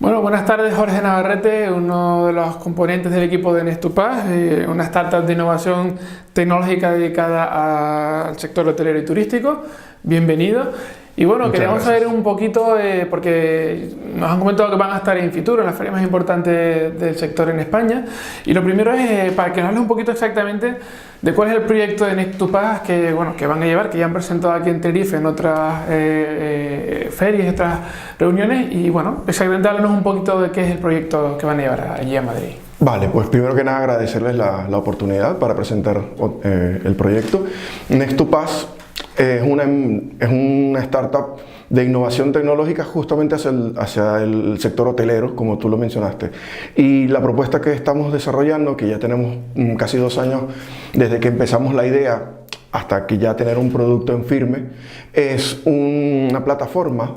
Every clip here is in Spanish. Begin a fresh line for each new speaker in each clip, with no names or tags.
Bueno, buenas tardes, Jorge Navarrete, uno de los componentes del equipo de Nextupaz, una startup de innovación tecnológica dedicada al sector hotelero y turístico. Bienvenido. Y bueno,
Muchas
queríamos
gracias.
saber un poquito, porque nos han comentado que van a estar en Fitur, en la feria más importante del sector en España. Y lo primero es para que nos hables un poquito exactamente de cuál es el proyecto de Nextupaz que van a llevar, que ya han presentado aquí en Tenerife en otras ferias, otras reuniones. Y bueno, exactamente háblanos un poquito de qué es el proyecto que van a llevar allí a Madrid.
Vale, pues primero que nada agradecerles la oportunidad para presentar el proyecto. Nextupaz es una startup de innovación tecnológica justamente hacia el sector hotelero, como tú lo mencionaste. Y la propuesta que estamos desarrollando, que ya tenemos casi 2 años desde que empezamos la idea hasta que ya tener un producto en firme, es una plataforma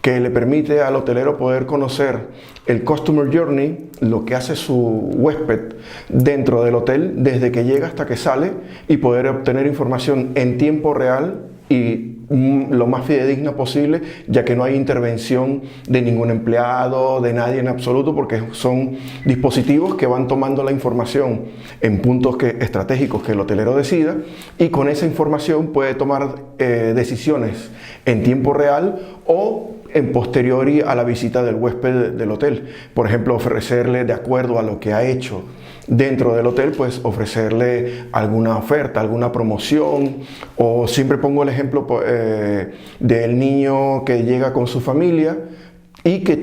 que le permite al hotelero poder conocer el Customer Journey, lo que hace su huésped dentro del hotel, desde que llega hasta que sale, y poder obtener información en tiempo real y lo más fidedigna posible, ya que no hay intervención de ningún empleado, de nadie en absoluto, porque son dispositivos que van tomando la información en puntos estratégicos que el hotelero decida, y con esa información puede tomar decisiones en tiempo real o en posteriori a la visita del huésped del hotel. Por ejemplo, ofrecerle, de acuerdo a lo que ha hecho dentro del hotel, pues ofrecerle alguna oferta, alguna promoción. O siempre pongo el ejemplo del niño que llega con su familia y que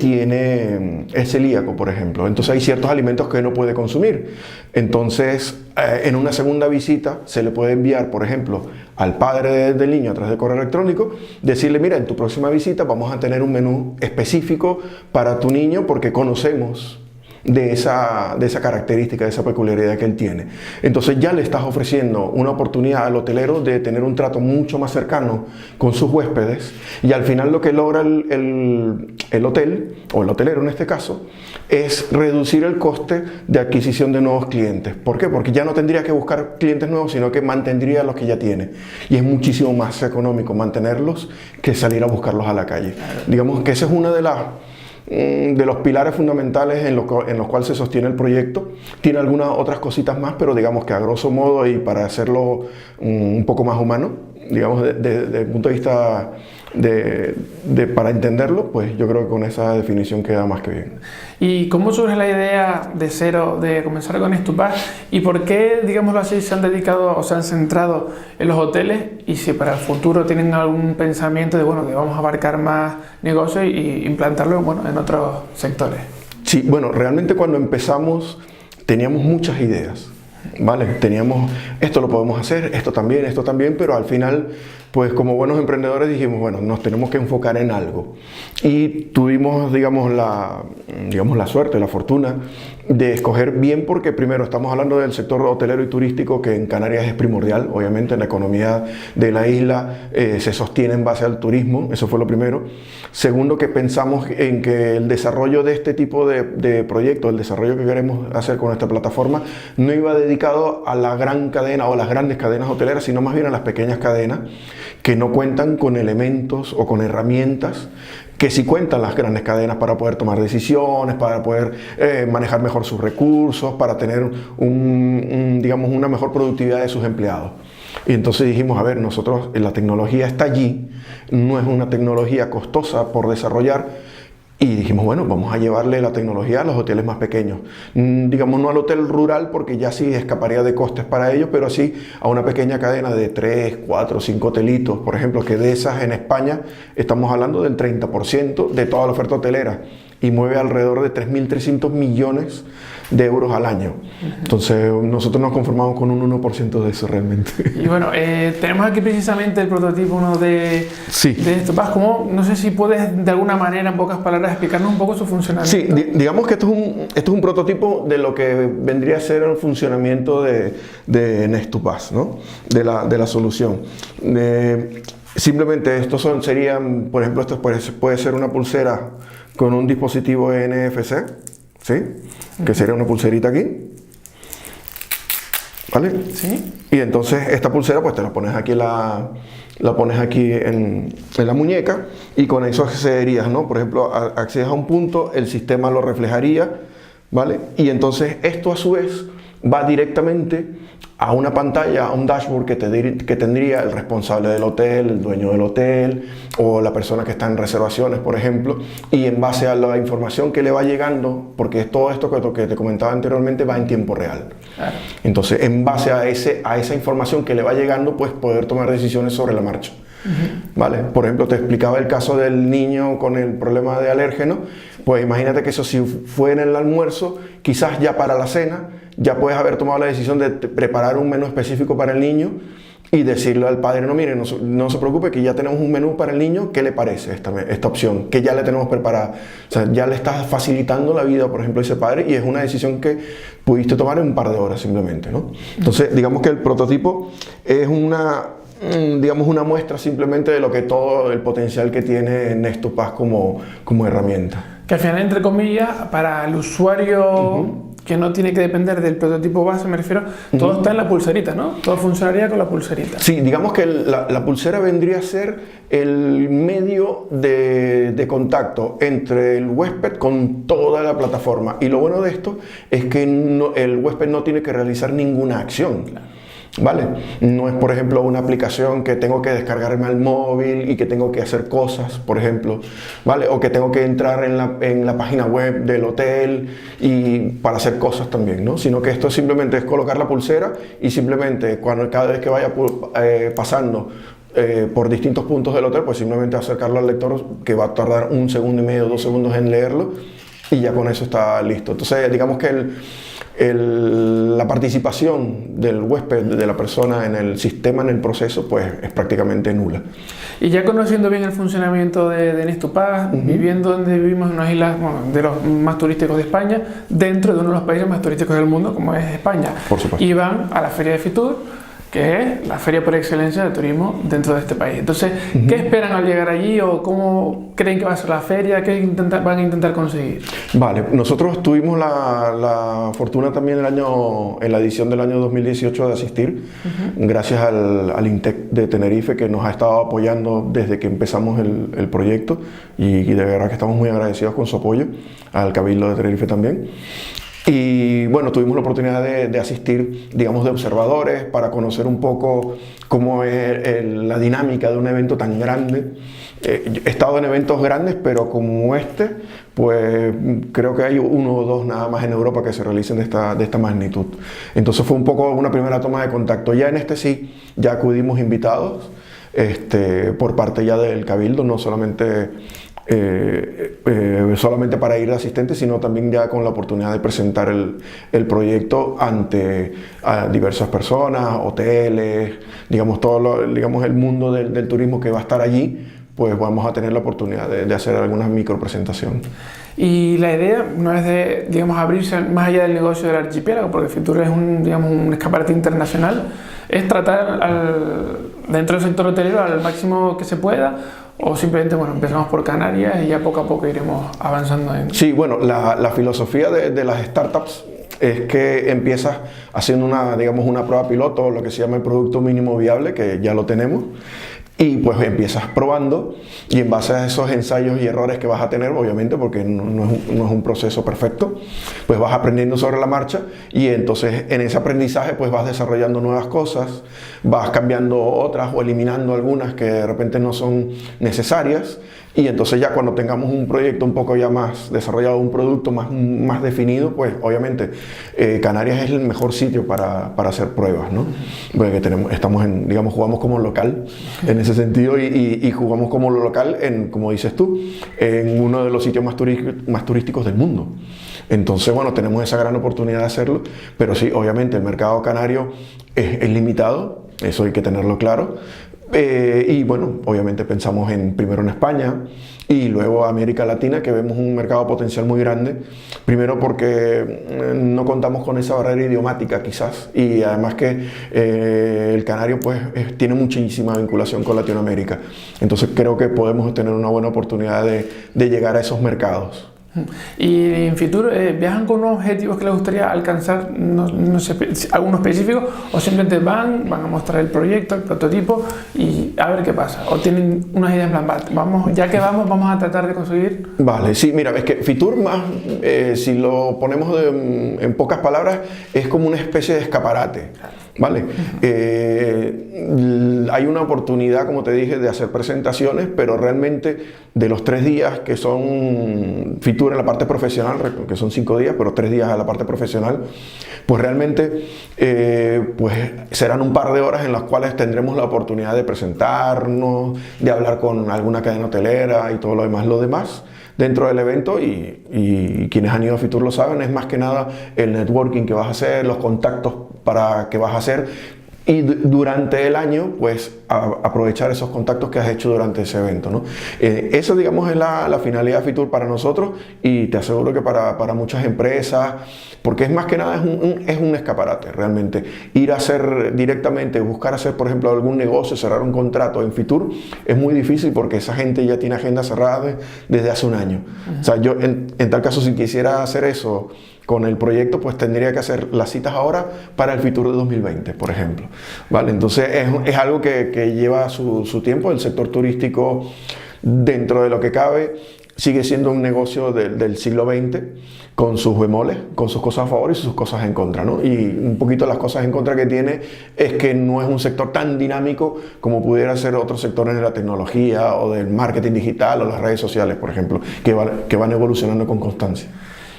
es celíaco, por ejemplo. Entonces hay ciertos alimentos que no puede consumir. Entonces, en una segunda visita se le puede enviar, por ejemplo, al padre del niño a través de correo electrónico, decirle: mira, en tu próxima visita vamos a tener un menú específico para tu niño porque conocemos de esa característica, de esa peculiaridad que él tiene. Entonces ya le estás ofreciendo una oportunidad al hotelero de tener un trato mucho más cercano con sus huéspedes, y al final lo que logra el hotel, o el hotelero en este caso, es reducir el coste de adquisición de nuevos clientes. ¿Por qué? Porque ya no tendría que buscar clientes nuevos, sino que mantendría los que ya tiene, y es muchísimo más económico mantenerlos que salir a buscarlos a la calle. Digamos que esa es una de los pilares fundamentales en los cuales se sostiene el proyecto. Tiene algunas otras cositas más, pero digamos que a grosso modo, y para hacerlo un poco más humano, digamos desde el punto de vista para entenderlo, pues yo creo que con esa definición queda más que bien.
¿Y cómo surge la idea de cero de comenzar con Nextupaz? ¿Y por qué, digámoslo así, se han dedicado o se han centrado en los hoteles? Y si para el futuro tienen algún pensamiento de vamos a abarcar más negocios y implantarlo en otros sectores.
Sí, bueno, realmente cuando empezamos teníamos muchas ideas, ¿vale? Teníamos, esto lo podemos hacer, esto también, pero al final, pues como buenos emprendedores dijimos, bueno, nos tenemos que enfocar en algo. Y tuvimos, digamos, la suerte, la fortuna de escoger bien, porque primero estamos hablando del sector hotelero y turístico, que en Canarias es primordial. Obviamente la economía de la isla se sostiene en base al turismo, eso fue lo primero. Segundo, que pensamos en que el desarrollo de este tipo de proyectos, el desarrollo que queremos hacer con esta plataforma, no iba dedicado a la gran cadena o las grandes cadenas hoteleras, sino más bien a las pequeñas cadenas que no cuentan con elementos o con herramientas que sí cuentan las grandes cadenas para poder tomar decisiones, para poder manejar mejor sus recursos, para tener digamos, una mejor productividad de sus empleados. Y entonces dijimos, a ver, nosotros, la tecnología está allí, no es una tecnología costosa por desarrollar, y dijimos, bueno, vamos a llevarle la tecnología a los hoteles más pequeños. Digamos, no al hotel rural, porque ya sí escaparía de costes para ellos, pero sí a una pequeña cadena de 3, 4, 5 hotelitos, por ejemplo, que de esas en España estamos hablando del 30% de toda la oferta hotelera, y mueve alrededor de 3.300 millones de euros al año. Entonces nosotros nos conformamos con un 1% de eso realmente.
Y tenemos aquí precisamente el prototipo de Nextupaz. ¿Cómo? No sé si puedes de alguna manera, en pocas palabras, explicarnos un poco su funcionamiento.
Sí, digamos que esto es un prototipo de lo que vendría a ser el funcionamiento de Nextupaz, ¿no? de la solución. Simplemente estos serían, por ejemplo, esto puede ser una pulsera con un dispositivo NFC, ¿sí? Que sería una pulserita aquí, ¿vale?
Sí.
Y entonces esta pulsera pues te la pones aquí en la muñeca y con eso accederías, ¿no? Por ejemplo, accedes a un punto, el sistema lo reflejaría, ¿vale? Y entonces esto a su vez va directamente a una pantalla, a un dashboard que tendría el responsable del hotel, el dueño del hotel o la persona que está en reservaciones, por ejemplo, y en base a la información que le va llegando, porque todo esto que te comentaba anteriormente va en tiempo real. Claro. Entonces, en base a esa información que le va llegando, pues poder tomar decisiones sobre la marcha. ¿Vale? Por ejemplo, te explicaba el caso del niño con el problema de alérgeno. Pues imagínate que eso si fue en el almuerzo, quizás ya para la cena ya puedes haber tomado la decisión de preparar un menú específico para el niño y decirle al padre, no, mire, no se preocupe que ya tenemos un menú para el niño, ¿qué le parece esta opción? Que ya le tenemos preparada. O sea, ya le estás facilitando la vida, por ejemplo, a ese padre, y es una decisión que pudiste tomar en un par de horas simplemente, ¿no? Entonces, digamos que el prototipo es una muestra simplemente de lo que todo el potencial que tiene Next2Pass como herramienta.
Que al final, entre comillas, para el usuario que no tiene que depender del prototipo base, me refiero, todo está en la pulserita, ¿no? Todo funcionaría con la pulserita.
Sí, digamos que la pulsera vendría a ser el medio de contacto entre el huésped con toda la plataforma. Y lo bueno de esto es que el huésped no tiene que realizar ninguna acción. Claro. ¿Vale? No es, por ejemplo, una aplicación que tengo que descargarme al móvil y que tengo que hacer cosas, por ejemplo, ¿vale? O que tengo que entrar en la página web del hotel y para hacer cosas también, ¿no? Sino que esto simplemente es colocar la pulsera y simplemente cada vez que vaya pasando por distintos puntos del hotel, pues simplemente acercarlo al lector, que va a tardar 1 segundo y medio, 2 segundos en leerlo, y ya con eso está listo. Entonces, digamos que la participación del huésped, de la persona en el sistema, en el proceso, pues es prácticamente nula.
Y ya conociendo bien el funcionamiento de Next2Pass, viviendo donde vivimos en unas islas de los más turísticos de España, dentro de uno de los países más turísticos del mundo, como es España.
Por supuesto.
Y van a la Feria de Fitur, que es la feria por excelencia de turismo dentro de este país. Entonces, ¿qué esperan al llegar allí o cómo creen que va a ser la feria? ¿Qué van a intentar conseguir?
Vale, nosotros tuvimos la fortuna también en la edición del año 2018 de asistir, gracias al INTEC de Tenerife, que nos ha estado apoyando desde que empezamos el proyecto, y de verdad que estamos muy agradecidos con su apoyo, al Cabildo de Tenerife también. Y bueno, tuvimos la oportunidad de asistir, digamos, de observadores para conocer un poco cómo es la dinámica de un evento tan grande. He estado en eventos grandes, pero como este, pues creo que hay 1 o 2 nada más en Europa que se realicen de esta magnitud. Entonces fue un poco una primera toma de contacto. Ya en este sí, ya acudimos invitados por parte ya del Cabildo, no solamente para ir de asistente, sino también ya con la oportunidad de presentar el proyecto ante diversas personas, hoteles, digamos, digamos el mundo del turismo que va a estar allí, pues vamos a tener la oportunidad de hacer alguna micro presentación.
Y la idea no es de, digamos, abrirse más allá del negocio del archipiélago, porque Fitur es un escaparate internacional, es tratar dentro del sector hotelero al máximo que se pueda. O simplemente, bueno, empezamos por Canarias y ya poco a poco iremos avanzando en...
Sí, bueno, la filosofía de las startups es que empiezas haciendo una prueba piloto, lo que se llama el producto mínimo viable, que ya lo tenemos, y pues empiezas probando, y en base a esos ensayos y errores que vas a tener, obviamente, porque no es un proceso perfecto, pues vas aprendiendo sobre la marcha, y entonces en ese aprendizaje pues vas desarrollando nuevas cosas, vas cambiando otras o eliminando algunas que de repente no son necesarias, y entonces ya cuando tengamos un proyecto un poco ya más desarrollado, un producto más definido, pues obviamente Canarias es el mejor sitio para hacer pruebas, ¿no? Porque jugamos como local en ese sentido, y jugamos como local como dices tú, en uno de los sitios más turísticos del mundo. Entonces, bueno, tenemos esa gran oportunidad de hacerlo, pero sí, obviamente el mercado canario es limitado, eso hay que tenerlo claro. Y bueno, obviamente pensamos primero en España y luego América Latina, que vemos un mercado potencial muy grande, primero porque no contamos con esa barrera idiomática quizás, y además que el canario pues tiene muchísima vinculación con Latinoamérica, entonces creo que podemos tener una buena oportunidad de llegar a esos mercados.
Y en Fitur, ¿viajan con unos objetivos que les gustaría alcanzar, no sé, alguno específico, o simplemente van a mostrar el proyecto, el prototipo y a ver qué pasa? ¿O tienen unas ideas en plan, ya que vamos a tratar de conseguir?
Vale, sí, mira, es que Fitur más, si lo ponemos en pocas palabras, es como una especie de escaparate. ¿Vale? Hay una oportunidad, como te dije, de hacer presentaciones, pero realmente de los 3 días que son Fitur en la parte profesional, que son 5 días, pero 3 días a la parte profesional, pues realmente pues serán un par de horas en las cuales tendremos la oportunidad de presentarnos, de hablar con alguna cadena hotelera y todo lo demás dentro del evento, y quienes han ido a Fitur lo saben, es más que nada el networking que vas a hacer, los contactos que vas a hacer, y durante el año pues aprovechar esos contactos que has hecho durante ese evento, ¿no? Eso, digamos, es la finalidad de Fitur para nosotros, y te aseguro que para muchas empresas, porque es más que nada es un escaparate realmente. Ir a hacer directamente, buscar hacer por ejemplo algún negocio, cerrar un contrato en Fitur es muy difícil, porque esa gente ya tiene agenda cerrada desde hace un año. O sea, yo en tal caso, si quisiera hacer eso con el proyecto, pues tendría que hacer las citas ahora para el Fitur de 2020, por ejemplo. ¿Vale? Entonces es algo que lleva su tiempo. El sector turístico, dentro de lo que cabe, sigue siendo un negocio del siglo XX, con sus bemoles, con sus cosas a favor y sus cosas en contra, ¿no? Y un poquito las cosas en contra que tiene es que no es un sector tan dinámico como pudiera ser otros sectores de la tecnología o del marketing digital o las redes sociales, por ejemplo, que van evolucionando con constancia.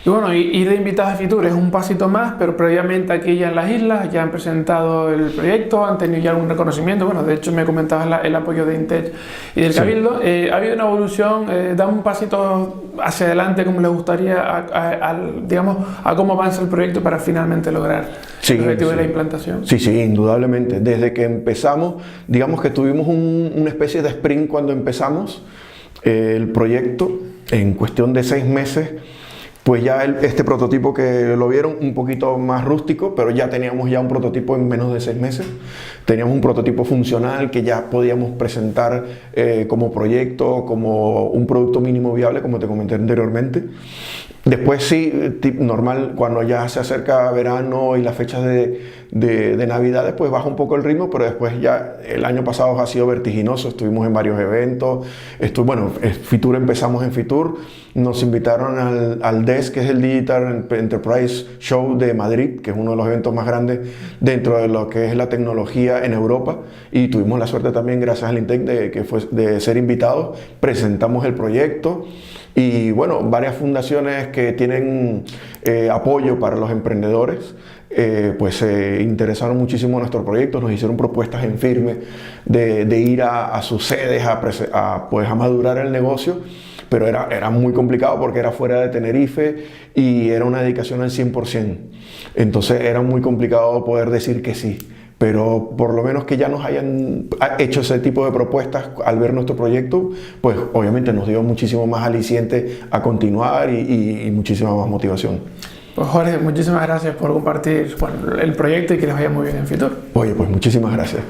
Y bueno, ir de invitados a Fitur es un pasito más, pero previamente aquí ya en las islas ya han presentado el proyecto, han tenido ya algún reconocimiento. Bueno, de hecho me comentabas el apoyo de Intech y del Cabildo. ¿Ha habido una evolución? ¿Da un pasito hacia adelante como les gustaría, digamos, a cómo avanza el proyecto para finalmente lograr el objetivo de la implantación?
Sí, indudablemente. Desde que empezamos, digamos que tuvimos una especie de sprint cuando empezamos el proyecto. En cuestión de 6 meses, pues ya este prototipo, que lo vieron un poquito más rústico, pero ya teníamos ya un prototipo en menos de 6 meses. Teníamos un prototipo funcional que ya podíamos presentar como proyecto, como un producto mínimo viable, como te comenté anteriormente. Después sí, normal, cuando ya se acerca verano y las fechas de Navidades, pues baja un poco el ritmo, pero después ya el año pasado ha sido vertiginoso. Estuvimos en varios eventos. Fitur, empezamos en Fitur, nos invitaron al DES, que es el Digital Enterprise Show de Madrid, que es uno de los eventos más grandes dentro de lo que es la tecnología en Europa, y tuvimos la suerte también, gracias al Intec, de ser invitados. Presentamos el proyecto. Y bueno, varias fundaciones que tienen apoyo para los emprendedores, pues se interesaron muchísimo en nuestro proyecto, nos hicieron propuestas en firme de ir a sus sedes a madurar el negocio, pero era muy complicado porque era fuera de Tenerife y era una dedicación al 100%. Entonces era muy complicado poder decir que sí. Pero por lo menos que ya nos hayan hecho ese tipo de propuestas al ver nuestro proyecto, pues obviamente nos dio muchísimo más aliciente a continuar y muchísima más motivación.
Pues Jorge, muchísimas gracias por compartir el proyecto y que les vaya muy bien en Fitur.
Oye, pues muchísimas gracias.